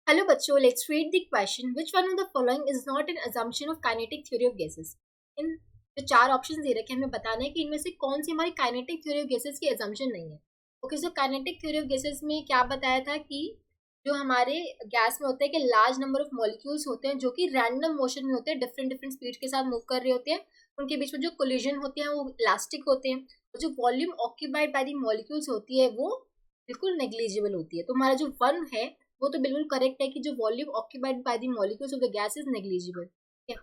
Hello बच्चों, let's read the question which one of the following is not an assumption of kinetic theory of gases. इन जो चार options दे रखे हैं हमें बताना है कि इनमें से कौन सी हमारी काइनेटिक थ्योरी ऑफ गैसेस की assumption नहीं है। Okay, so kinetic theory of gases में क्या बताया था कि जो हमारे गैस में होता है कि लार्ज नंबर ऑफ मॉलिक्यूल्स होते हैं जो कि रैंडम मोशन में होते हैं, डिफरेंट डिफरेंट स्पीड के साथ मूव कर रहे होते हैं। उनके बीच में जो कोलिजन होते हैं वो इलास्टिक होते हैं, और जो volume occupied by the molecules होती है वो बिल्कुल नेग्लिजिबल होती है। तो हमारा जो वन है वो तो बिल्कुल करेक्ट है कि जो volume occupied by the molecules of the gas is negligible. ठीक है,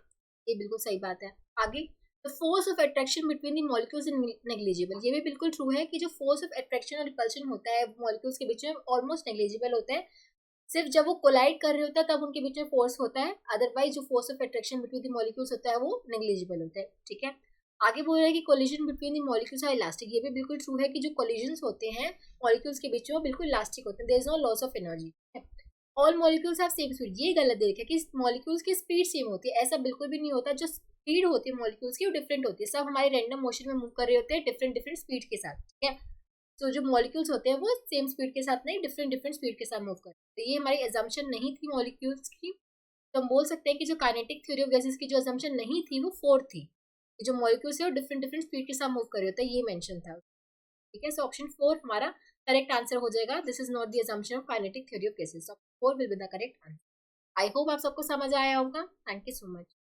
ये बिल्कुल सही बात है। आगे, the force of attraction between the molecules is negligible. ये भी बिल्कुल ट्रू है कि जो फोर्स ऑफ अट्रैक्शन और रिपल्शन होता है मॉलिक्यूल्स के बीच में ऑलमोस्ट नेग्लिजिबल होता है। सिर्फ जब वो कोलाइड कर रहे होता है तब उनके बीच में फोर्स होता है, अदरवाइज जो force of attraction between the molecules होता है वो नेग्लिजिबल होता है। ठीक है, आगे बोल रहा है कि collision between the molecules are elastic. ये भी बिल्कुल ट्रू है कि जो कोलिजन्स होते हैं मॉलिक्यूल्स के बीच में वो बिल्कुल इलास्टिक होते हैं, there is no loss of energy. All molecules have same speed, ये गलत देखा कि मॉलिक्यूल्स की स्पीड सेम होती है, ऐसा बिल्कुल भी नहीं होता। जो स्पीड होती है मॉलिक्यूल्स की वो डिफरेंट होती है, सब हमारे रैंडम मोशन में मूव कर रहे होते हैं डिफरेंट डिफरेंट स्पीड के साथ। ठीक है, तो जो मॉलिक्यूल्स होते हैं वो सेम स्पीड के साथ नहीं, डिफरेंट डिफरेंट स्पीड के साथ मूव करते हैं। तो ये हमारी एजम्पशन नहीं थी मॉलिक्यूल्स की। तो हम बोल सकते हैं कि जो काइनेटिक थ्योरी ऑफ गैसेस की जो एजम्पशन नहीं थी वो फोर्थ थी, जो मॉलिक्यूल्स है वो डिफरेंट डिफरेंट स्पीड के साथ मूव कर रहे होते हैं, ये मेंशन था। ठीक है, सो ऑप्शन 4 हमारा करेक्ट आंसर हो जाएगा। This is not the assumption of kinetic theory of gases. 4 will be the correct answer. I hope आप सबको समझ आया होगा। Thank you so much.